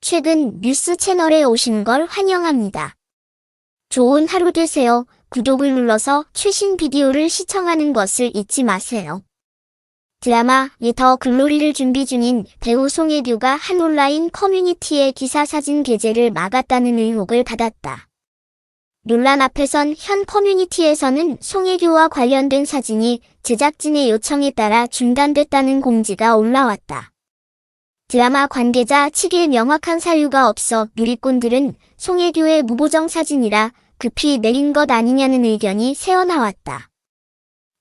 최근 뉴스 채널에 오신 걸 환영합니다. 좋은 하루 되세요. 구독을 눌러서 최신 비디오를 시청하는 것을 잊지 마세요. 드라마 더 글로리를 준비 중인 배우 송혜교가 한 온라인 커뮤니티의 기사 사진 게재를 막았다는 의혹을 받았다. 논란 앞에선 현 커뮤니티에서는 송혜교와 관련된 사진이 제작진의 요청에 따라 중단됐다는 공지가 올라왔다. 드라마 관계자 측에 명확한 사유가 없어 누리꾼들은 송혜교의 무보정 사진이라 급히 내린 것 아니냐는 의견이 새어나왔다.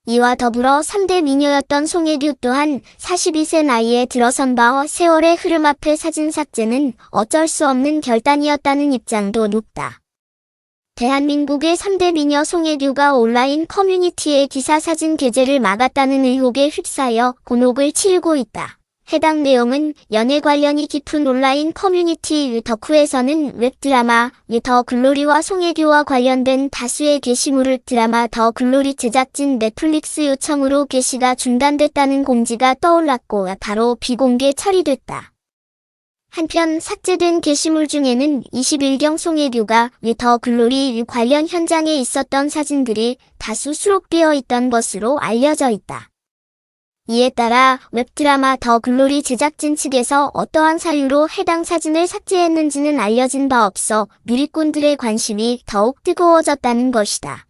이와 더불어 3대 미녀였던 송혜교 또한 42세 나이에 들어선 바 세월의 흐름 앞에 사진 삭제는 어쩔 수 없는 결단이었다는 입장도 높다. 대한민국의 3대 미녀 송혜교가 온라인 커뮤니티의 기사 사진 게재를 막았다는 의혹에 휩싸여 곤혹을 치르고 있다. 해당 내용은 연예 관련이 깊은 온라인 커뮤니티 덕후에서는 웹드라마 더 글로리와 송혜교와 관련된 다수의 게시물을 드라마 더 글로리 제작진 넷플릭스 요청으로 게시가 중단됐다는 공지가 떠올랐고 바로 비공개 처리됐다. 한편 삭제된 게시물 중에는 20일경 송혜교가 더 글로리 관련 현장에 있었던 사진들이 다수 수록되어 있던 것으로 알려져 있다. 이에 따라 웹드라마 더 글로리 제작진 측에서 어떠한 사유로 해당 사진을 삭제했는지는 알려진 바 없어 누리꾼들의 관심이 더욱 뜨거워졌다는 것이다.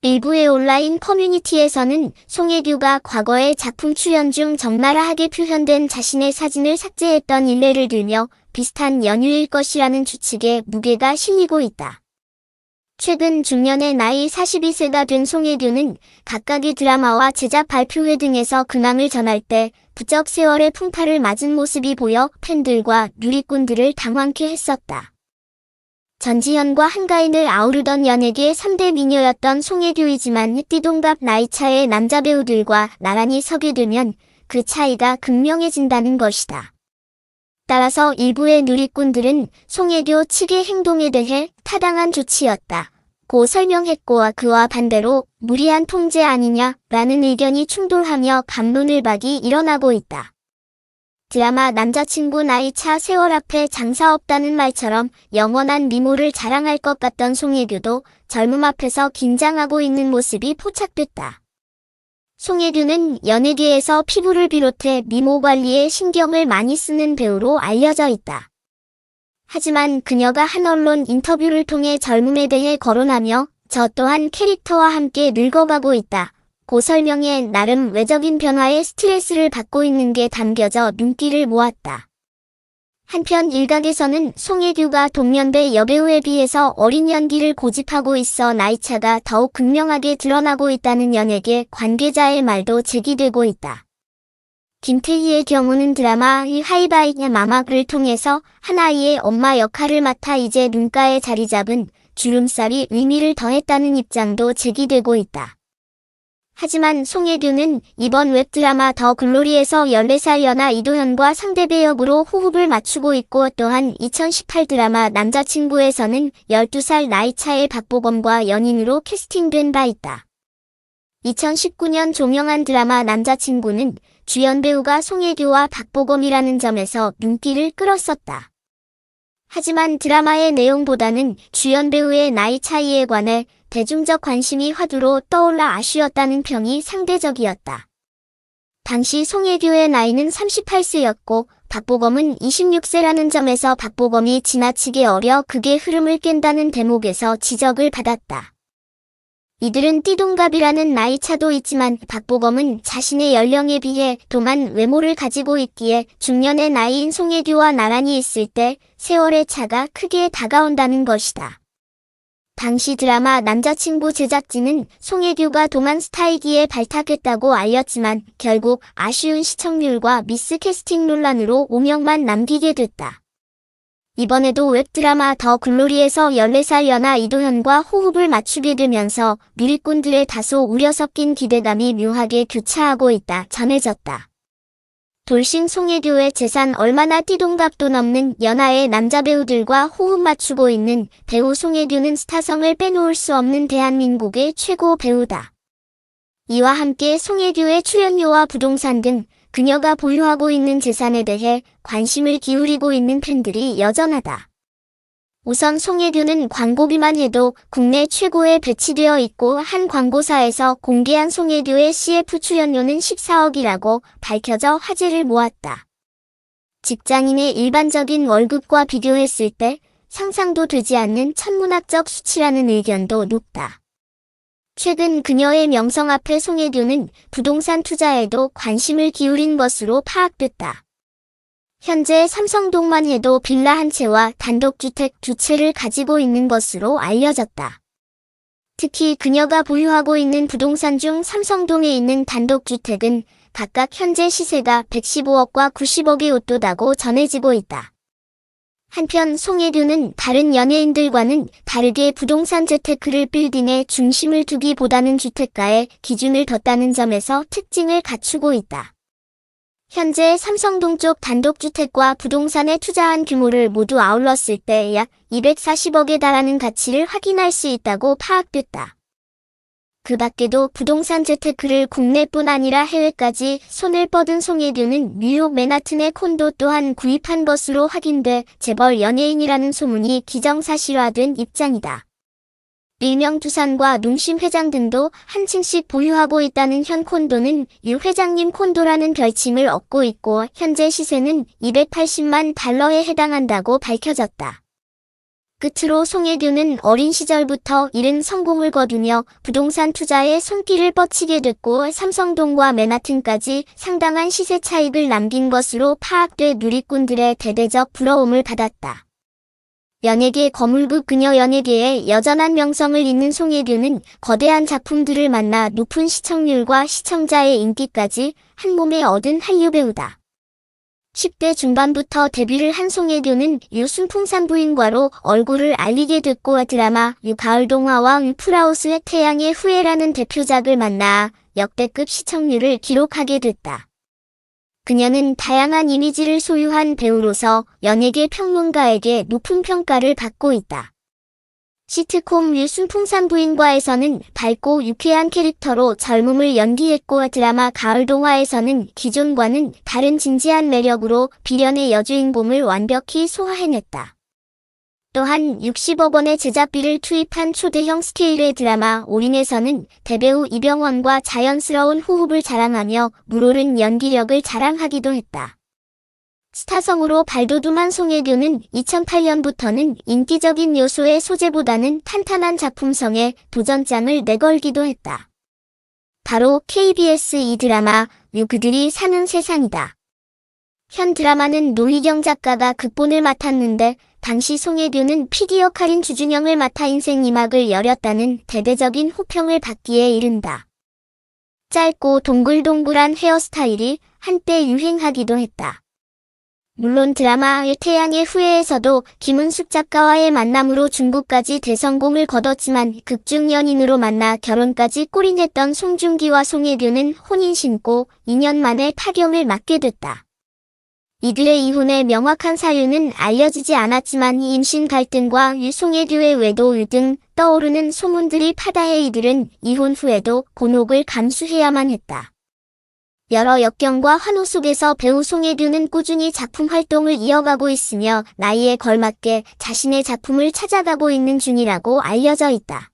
일부의 온라인 커뮤니티에서는 송혜교가 과거의 작품 출연 중 적나라하게 표현된 자신의 사진을 삭제했던 일례를 들며 비슷한 연유일 것이라는 추측에 무게가 실리고 있다. 최근 중년의 나이 42세가 된 송혜교는 각각의 드라마와 제작 발표회 등에서 근황을 전할 때 부쩍 세월의 풍파를 맞은 모습이 보여 팬들과 누리꾼들을 당황케 했었다. 전지현과 한가인을 아우르던 연예계의 3대 미녀였던 송혜교이지만 띠동갑 나이차의 남자 배우들과 나란히 서게 되면 그 차이가 극명해진다는 것이다. 따라서 일부의 누리꾼들은 송혜교 측의 행동에 대해 타당한 조치였다 고 설명했고 그와 반대로 무리한 통제 아니냐라는 의견이 충돌하며 반문을박이 일어나고 있다. 드라마 남자친구 나이차 세월 앞에 장사 없다는 말처럼 영원한 미모를 자랑할 것 같던 송혜교도 젊음 앞에서 긴장하고 있는 모습이 포착됐다. 송혜교는 연예계에서 피부를 비롯해 미모 관리에 신경을 많이 쓰는 배우로 알려져 있다. 하지만 그녀가 한 언론 인터뷰를 통해 젊음에 대해 거론하며 저 또한 캐릭터와 함께 늙어가고 있다 고 설명해 나름 외적인 변화에 스트레스를 받고 있는 게 담겨져 눈길을 모았다. 한편 일각에서는 송혜교가 동년배 여배우에 비해서 어린 연기를 고집하고 있어 나이차가 더욱 극명하게 드러나고 있다는 연예계 관계자의 말도 제기되고 있다. 김태희의 경우는 드라마 하이바이 마마를 통해서 한 아이의 엄마 역할을 맡아 이제 눈가에 자리 잡은 주름살이 의미를 더했다는 입장도 제기되고 있다. 하지만 송혜교는 이번 웹드라마 더 글로리에서 14살 연하 이도현과 상대배 역으로 호흡을 맞추고 있고 또한 2018 드라마 남자친구에서는 12살 나이차의 박보검과 연인으로 캐스팅된 바 있다. 2019년 종영한 드라마 남자친구는 주연 배우가 송혜교와 박보검이라는 점에서 눈길을 끌었었다. 하지만 드라마의 내용보다는 주연 배우의 나이 차이에 관해 대중적 관심이 화두로 떠올라 아쉬웠다는 평이 상대적이었다. 당시 송혜교의 나이는 38세였고 박보검은 26세라는 점에서 박보검이 지나치게 어려 극의 흐름을 깬다는 대목에서 지적을 받았다. 이들은 띠동갑이라는 나이 차도 있지만 박보검은 자신의 연령에 비해 동안 외모를 가지고 있기에 중년의 나이인 송혜교와 나란히 있을 때 세월의 차가 크게 다가온다는 것이다. 당시 드라마 남자친구 제작진은 송혜교가 동안 스타이기에 발탁했다고 알렸지만 결국 아쉬운 시청률과 미스캐스팅 논란으로 오명만 남기게 됐다. 이번에도 웹드라마 더 글로리에서 14살 연하 이도현과 호흡을 맞추게 되면서 누리꾼들의 다소 우려 섞인 기대감이 묘하게 교차하고 있다 전해졌다. 돌싱 송혜교의 재산 얼마나 띠동갑도 넘는 연하의 남자 배우들과 호흡 맞추고 있는 배우 송혜교는 스타성을 빼놓을 수 없는 대한민국의 최고 배우다. 이와 함께 송혜교의 출연료와 부동산 등 그녀가 보유하고 있는 재산에 대해 관심을 기울이고 있는 팬들이 여전하다. 우선 송혜교는 광고비만 해도 국내 최고에 배치되어 있고 한 광고사에서 공개한 송혜교의 CF 출연료는 14억이라고 밝혀져 화제를 모았다. 직장인의 일반적인 월급과 비교했을 때 상상도 되지 않는 천문학적 수치라는 의견도 높다. 최근 그녀의 명성 앞에 송혜교는 부동산 투자에도 관심을 기울인 것으로 파악됐다. 현재 삼성동만 해도 빌라 한 채와 단독주택 두 채를 가지고 있는 것으로 알려졌다. 특히 그녀가 보유하고 있는 부동산 중 삼성동에 있는 단독주택은 각각 현재 시세가 115억과 90억에 웃도다고 전해지고 있다. 한편 송혜교는 다른 연예인들과는 다르게 부동산 재테크를 빌딩에 중심을 두기보다는 주택가에 기준을 뒀다는 점에서 특징을 갖추고 있다. 현재 삼성동 쪽 단독주택과 부동산에 투자한 규모를 모두 아울렀을 때 약 240억에 달하는 가치를 확인할 수 있다고 파악됐다. 그 밖에도 부동산 재테크를 국내뿐 아니라 해외까지 손을 뻗은 송혜교는 뉴욕 맨하튼의 콘도 또한 구입한 것으로 확인돼 재벌 연예인이라는 소문이 기정사실화된 입장이다. 일명 두산과 농심 회장 등도 한 층씩 보유하고 있다는 현 콘도는 유 회장님 콘도라는 별칭을 얻고 있고 현재 시세는 280만 달러에 해당한다고 밝혀졌다. 끝으로 송혜교는 어린 시절부터 이른 성공을 거두며 부동산 투자에 손길을 뻗치게 됐고 삼성동과 맨하튼까지 상당한 시세 차익을 남긴 것으로 파악돼 누리꾼들의 대대적 부러움을 받았다. 연예계 거물급 그녀 연예계에 여전한 명성을 잇는 송혜교는 거대한 작품들을 만나 높은 시청률과 시청자의 인기까지 한몸에 얻은 한류 배우다. 10대 중반부터 데뷔를 한 송혜교는 유 순풍산부인과로 얼굴을 알리게 됐고 드라마 유 가을동화와 유 풀하우스의 태양의 후예라는 대표작을 만나 역대급 시청률을 기록하게 됐다. 그녀는 다양한 이미지를 소유한 배우로서 연예계 평론가에게 높은 평가를 받고 있다. 시트콤 유 순풍산부인과에서는 밝고 유쾌한 캐릭터로 젊음을 연기했고 드라마 가을동화에서는 기존과는 다른 진지한 매력으로 비련의 여주인공을 완벽히 소화해냈다. 또한 60억 원의 제작비를 투입한 초대형 스케일의 드라마 올인에서는 대배우 이병헌과 자연스러운 호흡을 자랑하며 물오른 연기력을 자랑하기도 했다. 스타성으로 발돋움한 송혜교는 2008년부터는 인기적인 요소의 소재보다는 탄탄한 작품성에 도전장을 내걸기도 했다. 바로 KBS 2 드라마 유 그들이 사는 세상이다. 현 드라마는 노희경 작가가 극본을 맡았는데 당시 송혜교는 PD 역할인 주준영을 맡아 인생 2막을 열었다는 대대적인 호평을 받기에 이른다. 짧고 동글동글한 헤어스타일이 한때 유행하기도 했다. 물론 드라마 태양의 후예에서도 김은숙 작가와의 만남으로 중국까지 대성공을 거뒀지만 극중 연인으로 만나 결혼까지 꼬린했던 송중기와 송혜교는 혼인 신고 2년 만에 파경을 맞게 됐다. 이들의 이혼의 명확한 사유는 알려지지 않았지만 임신 갈등과 송혜교의 외도 등 떠오르는 소문들이 파다해 이들은 이혼 후에도 곤혹을 감수해야만 했다. 여러 역경과 환호 속에서 배우 송혜교는 꾸준히 작품 활동을 이어가고 있으며 나이에 걸맞게 자신의 작품을 찾아가고 있는 중이라고 알려져 있다.